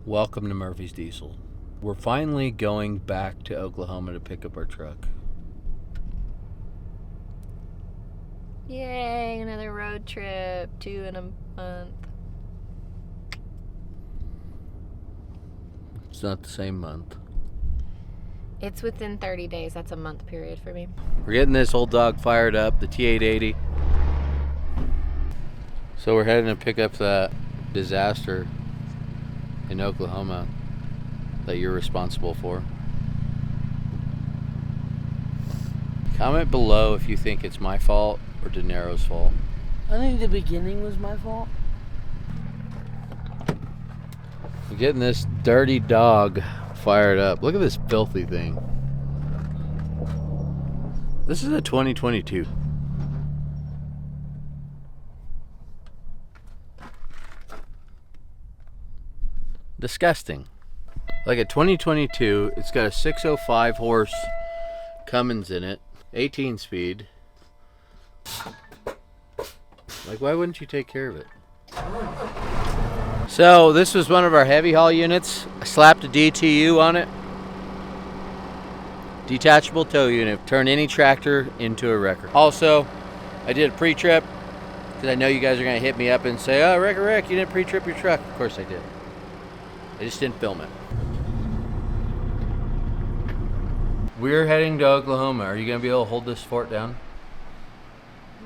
Welcome to Murphy's Diesel. We're finally going back to Oklahoma to pick up our truck. Yay, another road trip, 2 in a month. It's not the same month. It's within 30 days. That's a month period for me. We're getting this old dog fired up, the T880. So we're heading to pick up that disaster in Oklahoma that you're responsible for. Comment below if you think it's my fault or De Niro's fault. I think the beginning was my fault. We're getting this dirty dog fired up. Look at this filthy thing. This is a 2022. Disgusting. Like a 2022, it's got a 605 horse Cummins in it, 18 speed. Like, why wouldn't you take care of it? So this was one of our heavy haul units. I slapped a DTU on it. Detachable tow unit. Turn any tractor into a wrecker. Also, I did a pre-trip because I know you guys are going to hit me up and say, oh, Rick, you didn't pre-trip your truck. Of course I did. I just didn't film it. We're heading to Oklahoma. Are you going to be able to hold this fort down?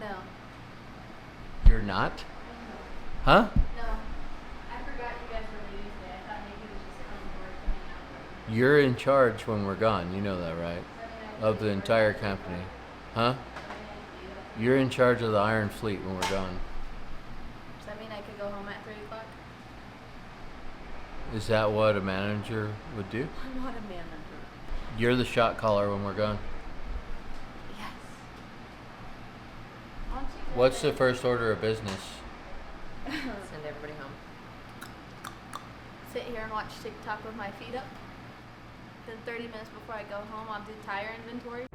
No. You're not? Huh? No. I forgot you guys were leaving today. I thought maybe it was just coming to work coming out. You're in charge when we're gone. You know that, right? Of the entire company. Huh? You're in charge of the Iron Fleet when we're gone. Does that mean I could go home at 3 o'clock? Is that what a manager would do? I'm not a manager. You're the shot caller when we're gone. Yes. What's the first order of business? Send everybody home. Sit here and watch TikTok with my feet up. Then 30 minutes before I go home, I'll do tire inventory.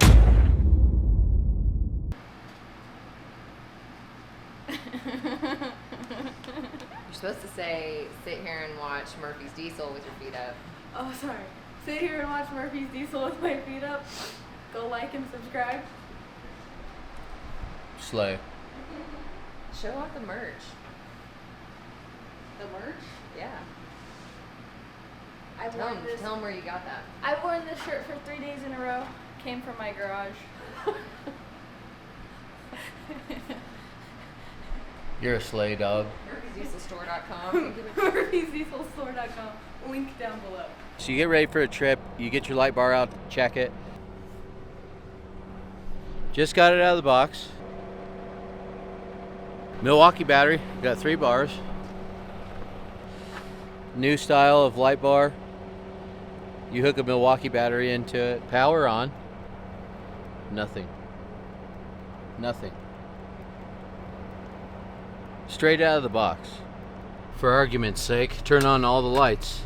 You're supposed to say, sit here and watch Murphy's Diesel with your feet up. Oh, sorry. Sit here and watch Murphy's Diesel with my feet up. Go like and subscribe. Slay. Show off the merch. The merch? Yeah. I've worn this. Tell them where you got that. I've worn this shirt for 3 days in a row. Came from my garage. You're a slay dog. Murphy'sDieselStore.com. Murphy'sDieselStore.com. Link down below. So you get ready for a trip. You get your light bar out, check it. Just got it out of the box. Milwaukee battery. Got 3 bars. New style of light bar. You hook a Milwaukee battery into it. Power on. Nothing. Nothing. Straight out of the box. For argument's sake, turn on all the lights.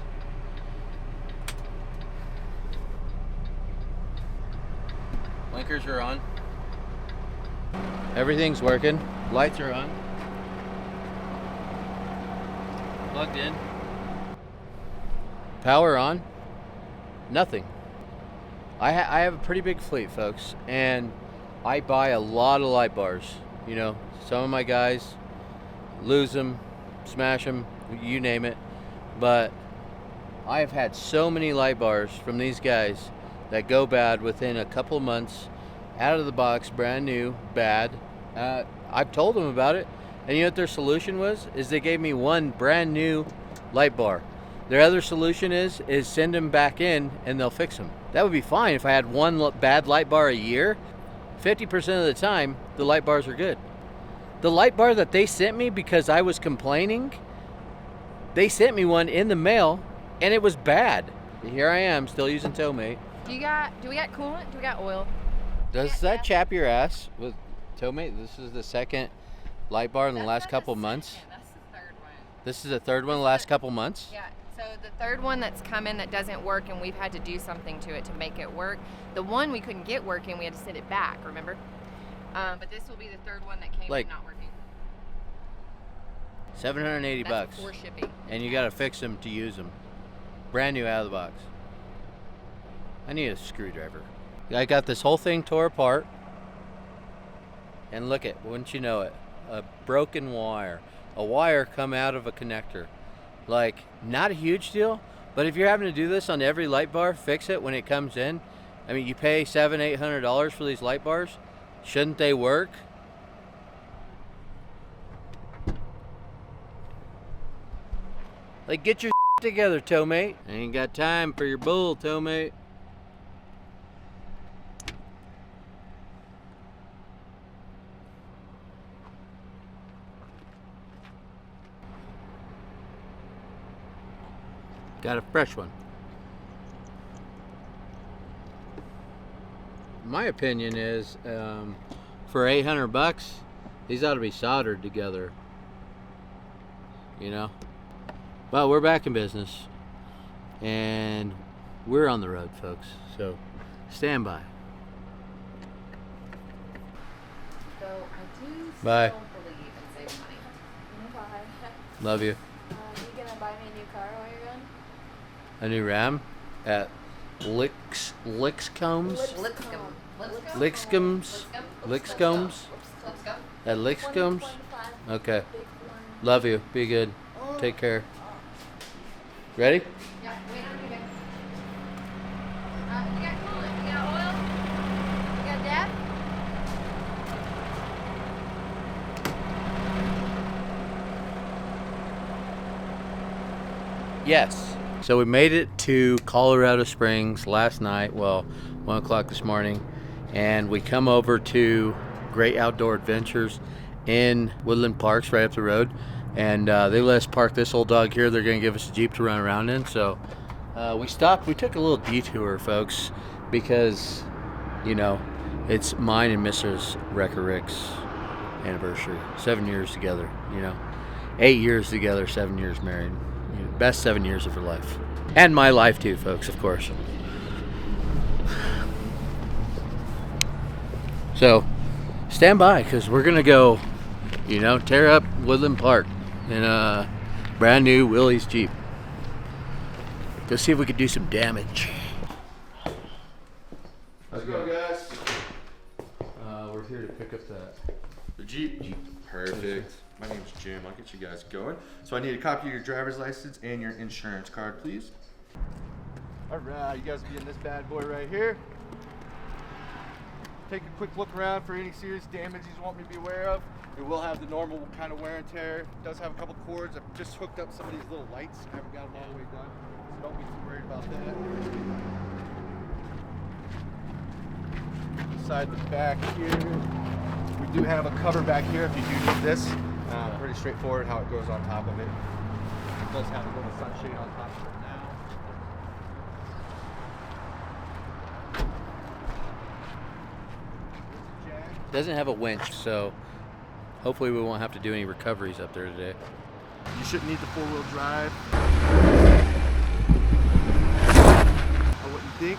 Blinkers are on. Everything's working. Lights are on. Plugged in. Power on. Nothing. I have a pretty big fleet, folks, and I buy a lot of light bars. You know, some of my guys lose them, smash them, you name it. But I have had so many light bars from these guys that go bad within a couple months, out of the box, brand new, bad. I've told them about it, and you know what their solution was? Is they gave me one brand new light bar. Their other solution is send them back in and they'll fix them. That would be fine if I had one bad light bar a year. 50% of the time, the light bars are good. The light bar that they sent me because I was complaining, they sent me one in the mail and it was bad. Here I am, still using Tow-Mate. Do we got coolant? Do we got oil? Does that chap your ass with Tow-Mate? This is the second light bar in the last couple months. That's the third one. This is the third one in the last couple months? Yeah. So the third one that's come in that doesn't work, and we've had to do something to it to make it work. The one we couldn't get working, we had to send it back, remember? But this will be the third one that came in not working. $780 That's before shipping. and you got to fix them to use them. Brand new out of the box. I need a screwdriver. I got this whole thing tore apart. And look at, wouldn't you know it, a broken wire. A wire come out of a connector. Like, not a huge deal, but if you're having to do this on every light bar, fix it when it comes in. I mean, you pay $700-800 for these light bars. Shouldn't they work? Like, get your together, tow mate. I ain't got time for your bull, tow mate. Got a fresh one. My opinion is, for $800, these ought to be soldered together. You know? Well, we're back in business. And we're on the road, folks. So, stand by. So I do Bye. still believe in saving money. Bye. Love you. You gonna buy me a new car while you're gone? A new Ram at Lixcombs? Lixcombs? At Lixcombs? Okay. Love you. Be good. Take care. Ready? Yeah, wait on you guys. You got coolant, you got oil, you got gas. Yes. So we made it to Colorado Springs last night, well, 1 o'clock this morning, and we come over to Great Outdoor Adventures in Woodland Parks right up the road, and they let us park this old dog here. They're going to give us a Jeep to run around in, so we stopped. We took a little detour, folks, because, you know, it's mine and Mrs. Wrecker Rick's anniversary. 7 years together, you know. 8 years together, 7 years married. Best 7 years of her life. And my life too, folks, of course. So, stand by, because we're going to go, you know, tear up Woodland Park in a brand new Willys Jeep. Go see if we could do some damage. Let's go, guys. We're here to pick up that The Jeep. Perfect. My name's Jim. I'll get you guys going. So I need a copy of your driver's license and your insurance card, please. All right, you guys will be in this bad boy right here. Take a quick look around for any serious damages you want me to be aware of. It will have the normal kind of wear and tear. It does have a couple cords. I've just hooked up some of these little lights. I haven't got them all the way done, so don't be too worried about that. Inside the back here, we do have a cover back here if you do need this. Pretty straightforward how it goes on top of it. It does have a little sunshade on top of it now. doesn't have a winch, so hopefully we won't have to do any recoveries up there today. You shouldn't need the four-wheel drive. Or what you think.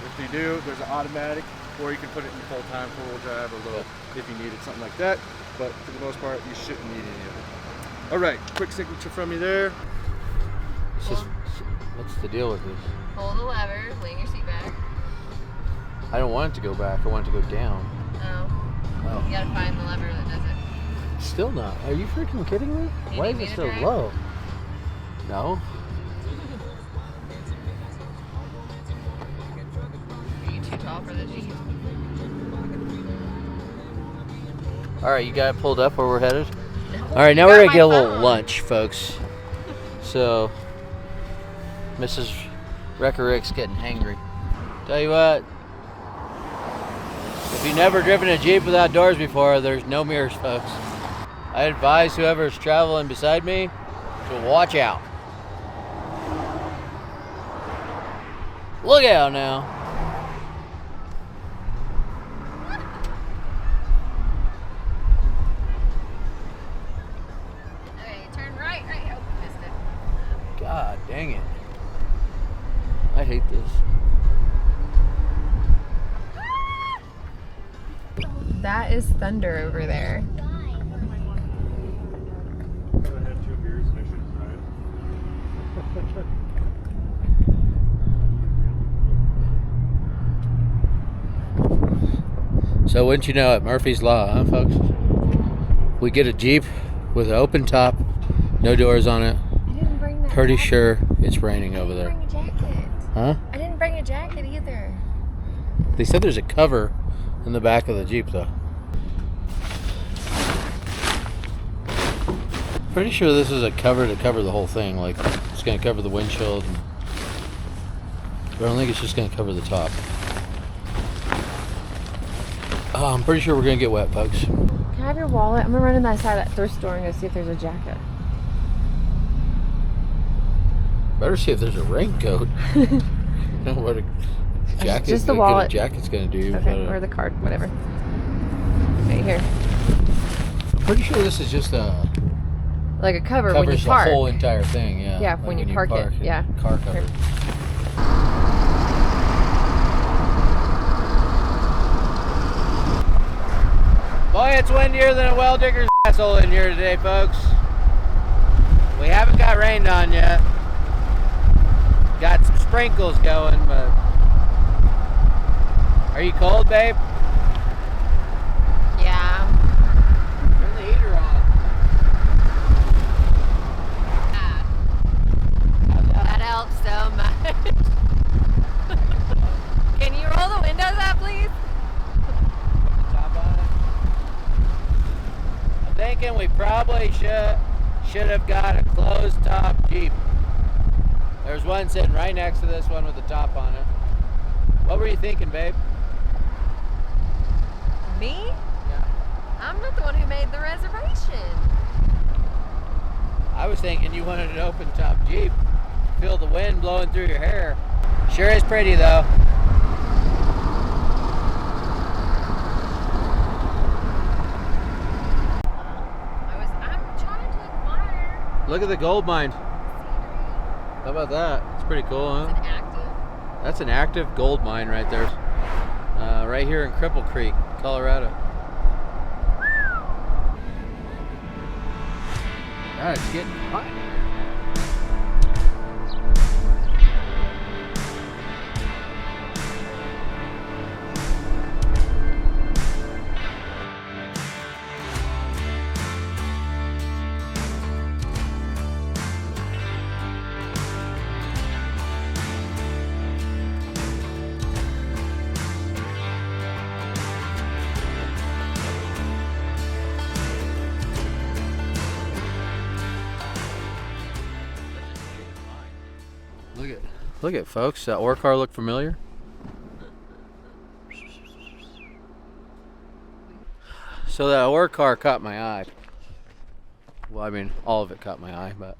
If you do, there's an automatic, or you can put it in full-time four-wheel drive or little if you needed something like that. But for the most part, you shouldn't need any of it. All right, quick signature from you there. What's the deal with this? Pull the lever, lean your seat back. I don't want it to go back. I want it to go down. Oh. You gotta find the lever that does it. Still not. Are you freaking kidding me? You Why need is me it to so drive? low? No. Are you too tall for the Jeep? All right, you got it pulled up where we're headed? No. All right, now You we're got going to get a my little phone. lunch, folks. So, Mrs. Wrecker Rick's getting hangry. Tell you what, if you've never driven a Jeep without doors before, there's no mirrors, folks. I advise whoever's traveling beside me to watch out. Look out now. Okay, turn right. Oh, missed it. God dang it. I hate this. That is thunder over there. So wouldn't you know it, Murphy's Law, huh, folks? We get a Jeep with an open top, no doors on it. I didn't bring that Pretty jacket. sure it's raining over there. I didn't bring a jacket. Huh? I didn't bring a jacket either. They said there's a cover in the back of the Jeep, though. Pretty sure this is a cover to cover the whole thing. Like, it's going to cover the windshield. But I don't think it's just going to cover the top. I'm pretty sure we're going to get wet, folks. Can I have your wallet? I'm gonna run in that side of that thrift store and go see if there's a jacket. Better see if there's a raincoat. Know what a jacket, Just the what wallet. a jacket's going to do. Okay, or the card, whatever. Right here. I'm pretty sure this is just a... Like a cover when you covers the park. whole entire thing, yeah. Yeah, Like when you park it, yeah. Car cover. Here. Boy, it's windier than a well digger's asshole in here today, folks. We haven't got rained on yet. Got some sprinkles going, but... Are you cold, babe? Yeah. Turn the heater on. That helps so much. Can you roll the windows up, please? Top on it. I'm thinking we probably should have got a closed top Jeep. There's one sitting right next to this one with the top on it. What were you thinking, babe? Me? Yeah. I'm not the one who made the reservation. I was thinking you wanted an open top Jeep. Feel the wind blowing through your hair. Sure is pretty though. I'm trying to admire. Look at the gold mine. How about that? It's pretty cool, It's huh? an active. That's an active gold mine right there. Right here in Cripple Creek, Colorado. Ah, it's getting hot. Look at folks. That ore car look familiar? So that ore car caught my eye. Well, I mean, all of it caught my eye, but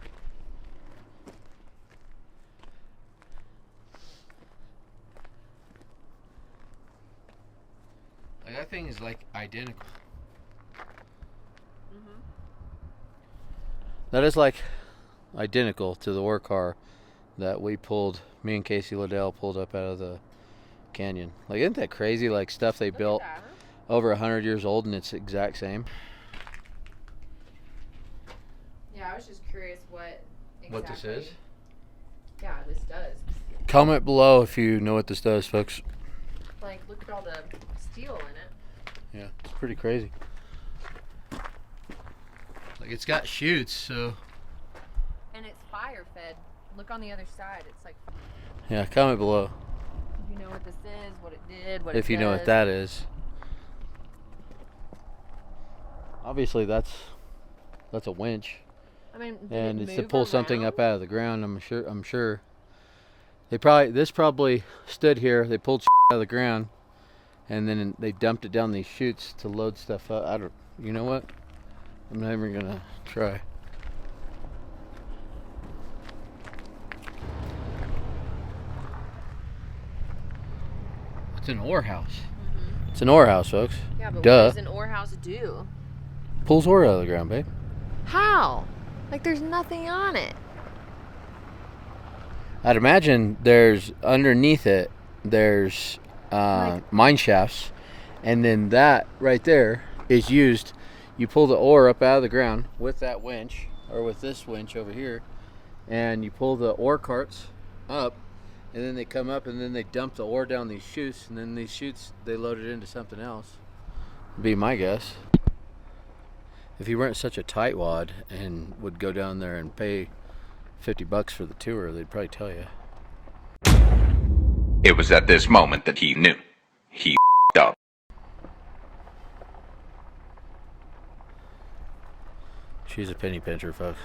like that thing is like identical. That is like identical to the ore car that we pulled, me and Casey Liddell pulled up out of the canyon. Like, isn't that crazy? Like, stuff they built over 100 years old and it's the exact same. Yeah, I was just curious what What this is? Yeah, this does. Comment below if you know what this does, folks. Like, look at all the steel in it. Yeah, it's pretty crazy. Like, it's got chutes, so... And it's fire fed. Look on the other side. It's like... Yeah, comment below If you know what this is, what it did, what if it you know what does. that is. Obviously, that's a winch, I mean, did and it it's to move pull something around? up out of the ground. I'm sure. This probably stood here. They pulled out of the ground, and then they dumped it down these chutes to load stuff up. You know what? I'm not even gonna try. It's an ore house. Mm-hmm. It's an ore house, folks. Yeah, but Duh. what does an ore house do? Pulls ore out of the ground, babe. How? Like, there's nothing on it. I'd imagine there's underneath it. There's mine shafts, and then that right there is used. You pull the ore up out of the ground with that winch, or with this winch over here, and you pull the ore carts up, and then they come up, and then they dump the ore down these chutes, and then these chutes they load it into something else, Be my guess. If you weren't such a tightwad and would go down there and pay $50 for the tour, they'd probably tell you. It was at this moment that he knew. He f***ed up. She's a penny pincher, folks.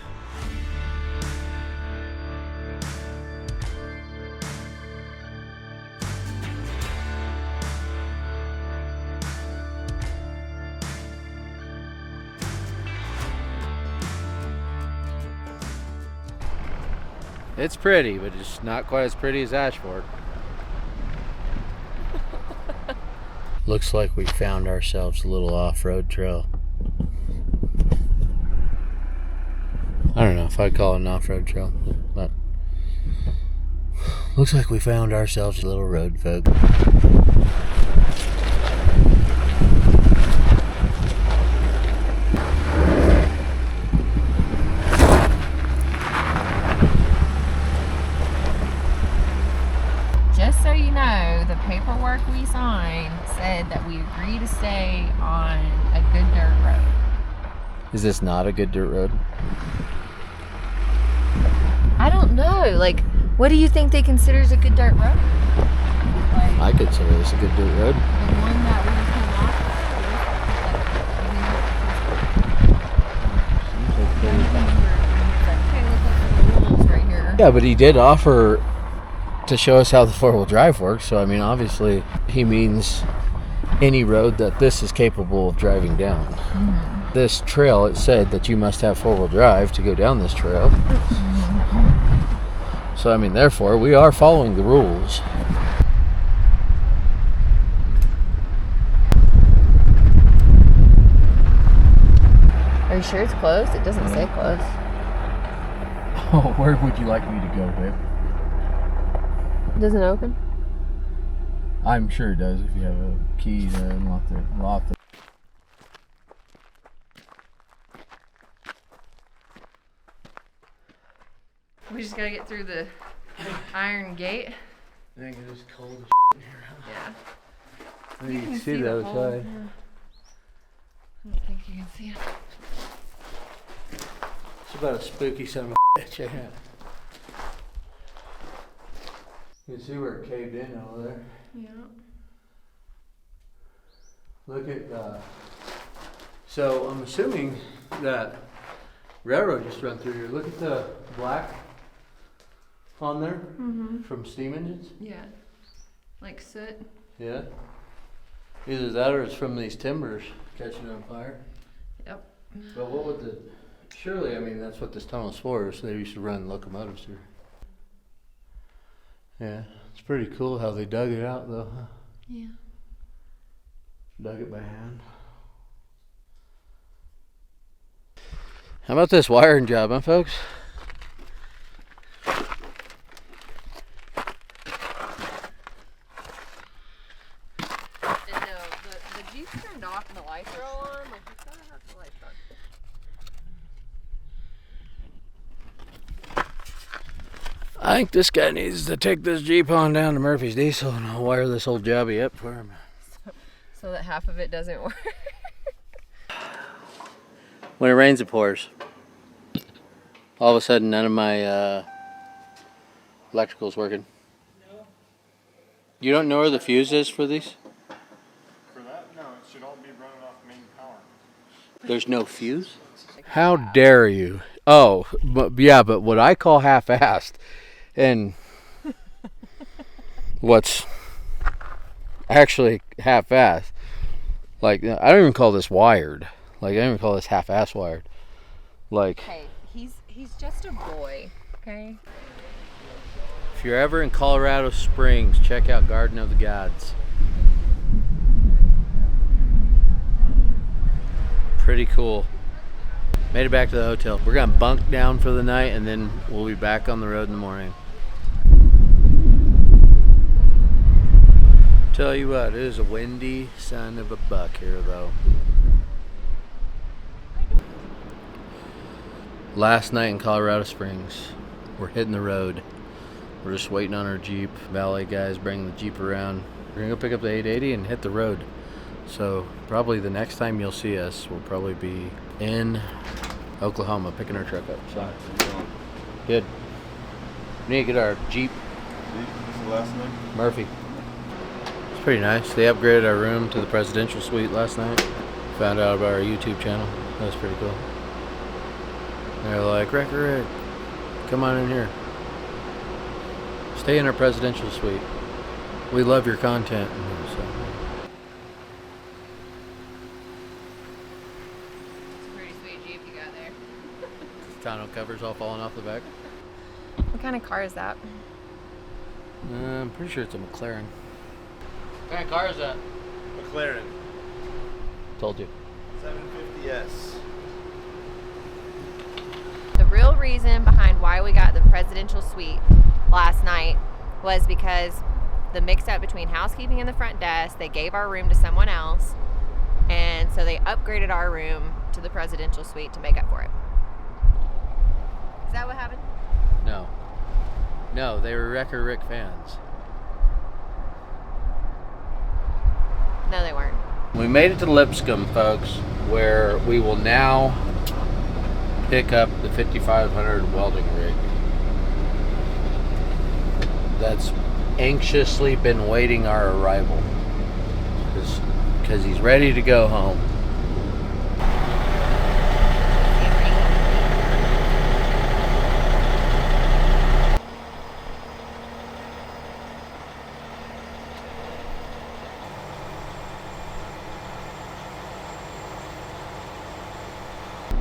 It's pretty, but it's not quite as pretty as Ashford. Looks like we found ourselves a little off-road trail. I don't know if I'd call it an off-road trail, but looks like we found ourselves a little road, folks. Just so you know, the paperwork we signed said that we agree to stay on a good dirt road. Is this not a good dirt road? I don't know. Like, what do you think they consider as a good dirt road? Like, I consider this a good dirt road. the one that we came off. Right here. Yeah, but he did offer to show us how the four-wheel drive works, so I mean, obviously he means any road that this is capable of driving down. Mm-hmm. This trail, it said that you must have four-wheel drive to go down this trail. Mm-hmm. So I mean, therefore we are following the rules. Are you sure it's closed? It doesn't say closed. Oh, where would you like me to go, babe? It doesn't open? I'm sure it does if you have a key to unlock the lock. We just gotta get through the iron gate. I think it is cold as in here. Yeah. I think you can see the outside. Yeah. I don't think you can see it. It's about a spooky son of a bitch, yeah. You can see where it caved in over there. Yeah. Look at so I'm assuming that railroad just run through here. Look at the black on there from steam engines. Yeah. Like soot. Yeah. Either that or it's from these timbers catching on fire. Yep. But what would the... Surely, I mean, that's what this tunnel's for, so they used to run locomotives through. Yeah, it's pretty cool how they dug it out, though, huh? Yeah. Dug it by hand. How about this wiring job, huh, folks? And no, the Jeep's turned off and the lights are all on. Like, you gotta have the lights on. I think this guy needs to take this Jeep on down to Murphy's Diesel and I'll wire this old jobby up for him. So that half of it doesn't work. When it rains, it pours. All of a sudden, none of my electrical's working. No. You don't know where the fuse is for these? For that, no, it should all be running off main power. There's no fuse? How dare you? Oh, but yeah, but what I call half-assed and what's actually half-assed, like, I don't even call this wired. Like, I don't even call this half-ass wired. Like, Hey, he's just a boy, okay? if you're ever in Colorado Springs, check out Garden of the Gods. Pretty cool. Made it back to the hotel. We're gonna bunk down for the night and then we'll be back on the road in the morning. Tell you what, it is a windy son of a buck here though. Last night in Colorado Springs. We're hitting the road. We're just waiting on our Jeep. Valet guys bringing the Jeep around. We're gonna go pick up the 880 and hit the road. So probably the next time you'll see us will probably be in Oklahoma picking our truck up. So good. We need to get our Jeep. This is the last name? Murphy. It's pretty nice. They upgraded our room to the presidential suite last night. Found out about our YouTube channel. That was pretty cool. They're like, Rick, come on in here. Stay in our presidential suite. We love your content. So, It's a pretty sweet Jeep you got there. tonneau covers all falling off the back. What kind of car is that? I'm pretty sure it's a McLaren. What kind of car is that? McLaren. Told you. 750S. The real reason behind why we got the presidential suite last night was because the mix-up between housekeeping and the front desk, they gave our room to someone else, and so they upgraded our room to the presidential suite to make up for it. Is that what happened? No. No, they were Wrecker Rick fans. No, they weren't. We made it to Lipscomb, folks, where we will now pick up the 5500 welding rig. That's anxiously been waiting our arrival. Because he's ready to go home.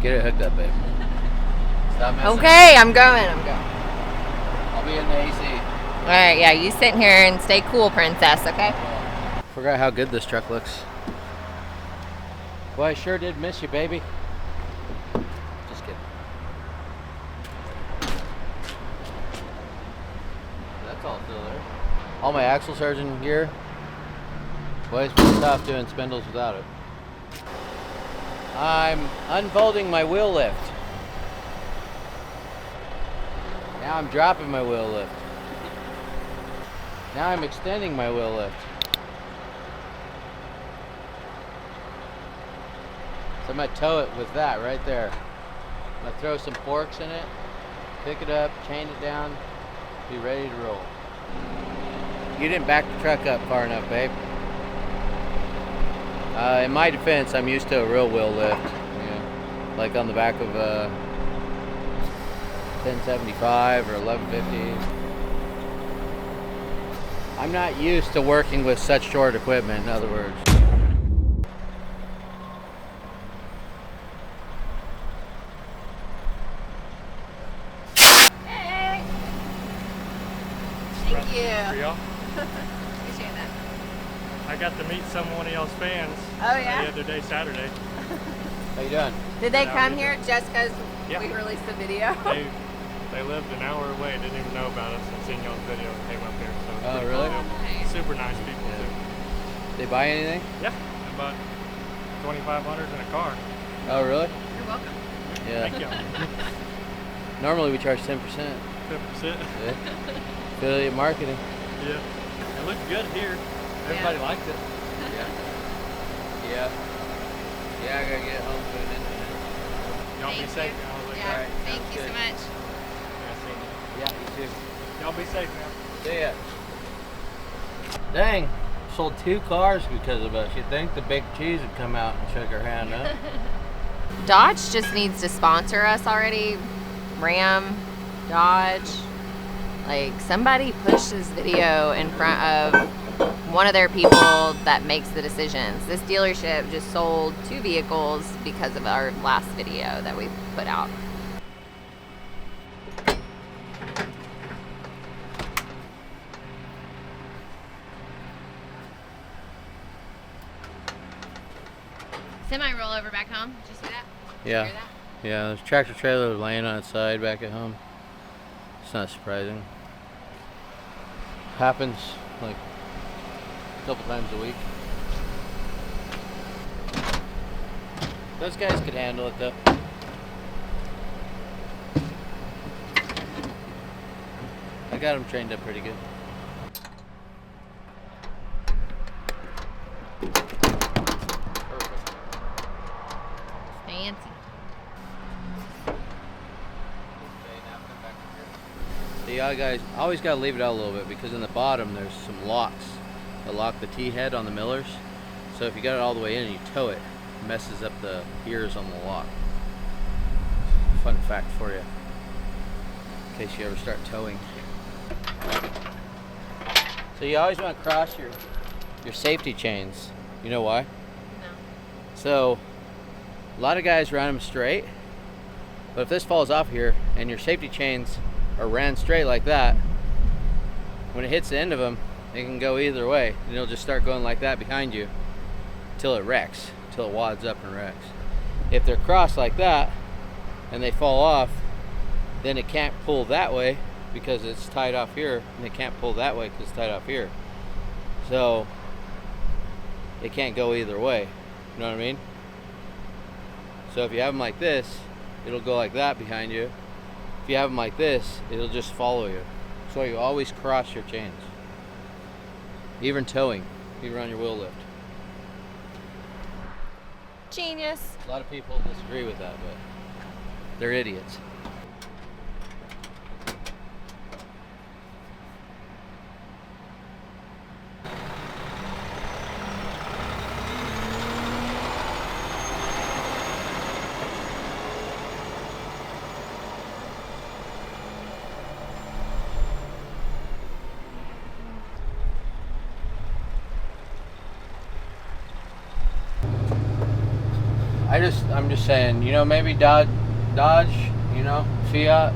Get it hooked up, babe. Stop messing. Okay, I'm going. I'll be in the AC. All right, yeah, you sit here and stay cool, princess, okay? Forgot how good this truck looks. Boy, I sure did miss you, baby. Just kidding. That's all still there. All my axle surgeon gear. Boy, it's pretty tough doing spindles without it. I'm unfolding my wheel lift. Now I'm dropping my wheel lift. Now I'm extending my wheel lift. So I'm gonna tow it with that right there. I'm gonna throw some forks in it, pick it up, chain it down, be ready to roll. You didn't back the truck up far enough, babe. In my defense, I'm used to a real wheel lift, like on the back of a 1075 or 1150. I'm not used to working with such short equipment, in other words. Hey! Thank For you. y'all. Appreciate that. I got to meet some one of y'all's fans Oh, yeah? the other day, Saturday. How you doing? Did they Yeah, come we here just because Yeah. we released the video? They lived an hour away, didn't even know about us, and seen y'all's video and came up here. So it's Oh, pretty really? cool. Nice. Super nice people Yeah. too. They buy anything? Yeah, about 2,500 in a car. Oh, really? You're welcome. Yeah. Thank y'all. Normally we charge 10%. 10%. Yeah. Affiliate marketing. Yeah. It looked good here. Everybody liked it. Yeah. Yeah, I gotta get home to an internet. Y'all be Thank safe. you. Y'all look Yeah, great. thank you so good. much. Yeah, see you. Yeah, you too. Y'all be safe now. See ya. Dang, sold 2 cars because of us. You'd think the big cheese would come out and shake our hand, huh? Dodge just needs to sponsor us already. Ram, Dodge. Like, somebody push this video in front of one of their people that makes the decisions. This dealership just sold 2 vehicles because of our last video that we put out. Semi rollover back home. Did you see that? Yeah. Hear that? Yeah, there's a tractor trailer laying on its side back at home. It's not surprising. Happens like a couple times a week. Those guys could handle it though. I got them trained up pretty good. always got to leave it out a little bit, because in the bottom there's some locks that lock the T-head on the millers. So if you got it all the way in and you tow it, it messes up the ears on the lock. Fun fact for you, in case you ever start towing. So you always want to cross your safety chains. You know why? No. So a lot of guys run them straight, but if this falls off here and your safety chains are ran straight like that, when it hits the end of them, it can go either way, and it'll just start going like that behind you till it wrecks, till it wads up and wrecks. If they're crossed like that and they fall off, then it can't pull that way because it's tied off here, and it can't pull that way because it's tied off here. So it can't go either way. You know what I mean? So if you have them like this, it'll go like that behind you. If you have them like this, it'll just follow you. So you always cross your chains. Even towing, even on your wheel lift. Genius. A lot of people disagree with that, but they're idiots. I'm just saying, you know, maybe Dodge, you know, Fiat,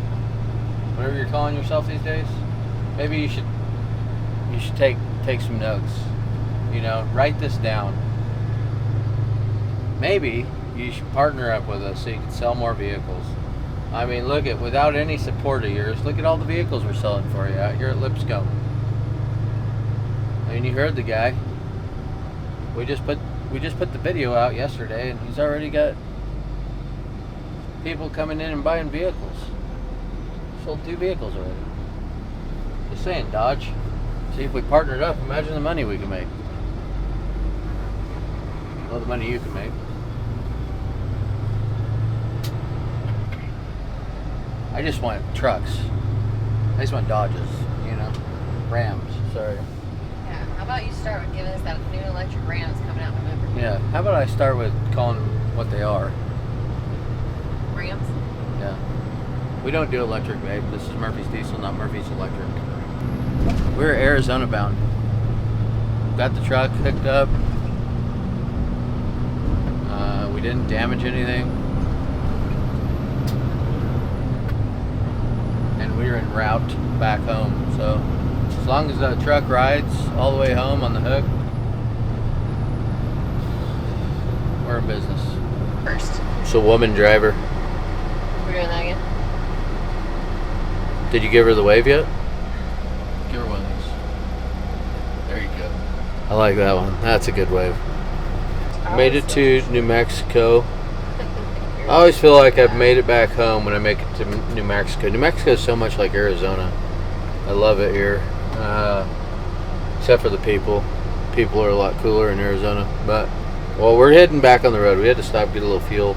whatever you're calling yourself these days, maybe you should take some notes. You know, write this down. Maybe you should partner up with us so you can sell more vehicles. I mean, look at, without any support of yours, look at all the vehicles we're selling for you out here at Lipscomb. I mean, you heard the guy. We just put the video out yesterday, and he's already got people coming in and buying vehicles. Sold 2 vehicles already. Just saying, Dodge. See, if we partnered up, imagine the money we can make. All the money you can make. I just want trucks. I just want Dodges, you know, Rams. Sorry. Yeah. How about you start with giving us that new electric Ram that's coming out in November? Yeah. How about I start with calling them what they are? Rams? Yeah. We don't do electric, babe. This is Murphy's Diesel, not Murphy's Electric. We're Arizona bound. Got the truck hooked up. We didn't damage anything. And we were en route back home. So as long as the truck rides all the way home on the hook, we're in business. First. It's a woman driver. We're doing that again? Did you give her the wave yet? Give her one of these. There you go. I like that one. That's a good wave. Made it to New Mexico. I always feel like I've made it back home when I make it to New Mexico. New Mexico is so much like Arizona. I love it here. Except for the people. People are a lot cooler in Arizona. But, well, we're heading back on the road. We had to stop, get a little fuel.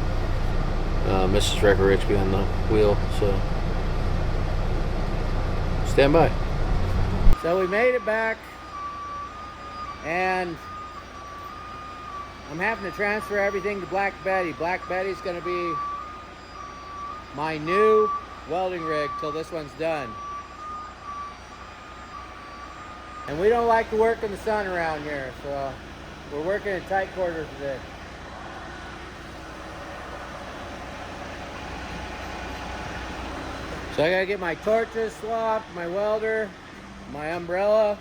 Mrs. Wrecker Rich behind the wheel, so stand by. So we made it back, and I'm having to transfer everything to Black Betty. Black Betty's going to be my new welding rig till this one's done. And we don't like to work in the sun around here, so we're working in tight quarters today. So I gotta get my torches swapped, my welder, my umbrella.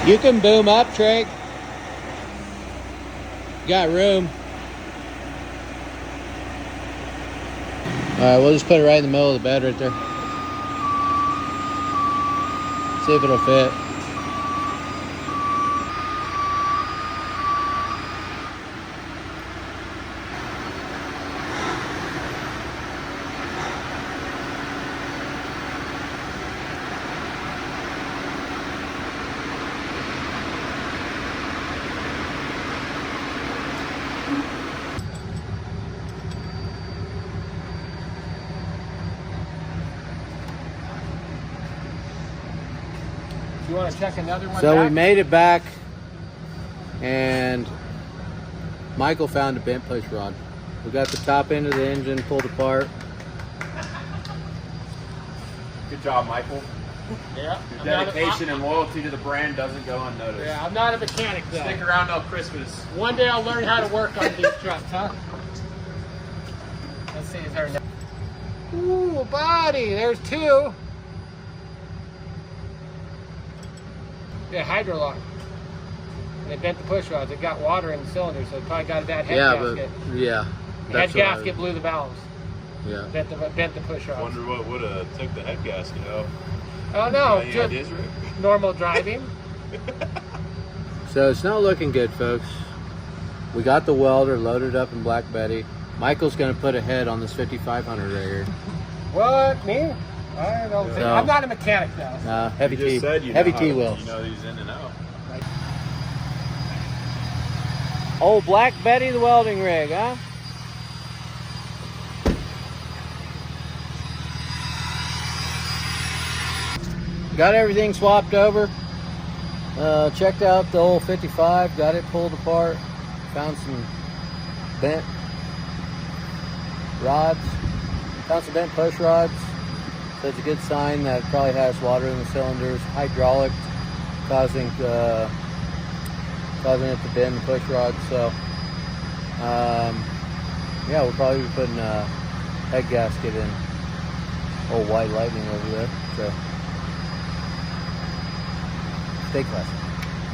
You can boom up, Trey. Got room. Alright, we'll just put it right in the middle of the bed right there. See if it'll fit. You want to check another one So back? we made it back, and Michael found a bent push rod. We got the top end of the engine pulled apart. Good job, Michael. Yeah. Your dedication and loyalty to the brand doesn't go unnoticed. Yeah, I'm not a mechanic though. Stick around till Christmas. One day I'll learn how to work on these trucks, huh? Let's see, is there no... Ooh, buddy, there's two. Yeah, hydrolock. And they bent the push rods. It got water in the cylinder, so it probably got a bad head gasket. But yeah. The head gasket blew the valves. Yeah. Bent the push rods. Wonder what would have took the head gasket out. Oh no, Any just ideas, Rick? normal driving. So it's not looking good, folks. We got the welder loaded up in Black Betty. Michael's going to put a head on this 5500 right here. What, me? I don't think. No. I'm not a mechanic though. Heavy You just T, said you heavy know T how to- wheels. You know these in and out. Old Black Betty, the welding rig, huh? Got everything swapped over. Checked out the old 55, got it pulled apart. Found some bent rods. Found some bent push rods. So it's a good sign that it probably has water in the cylinders. Hydraulic causing it to bend the push rods. So yeah, we'll probably be putting a head gasket in old White Lightning over there. So stay classy.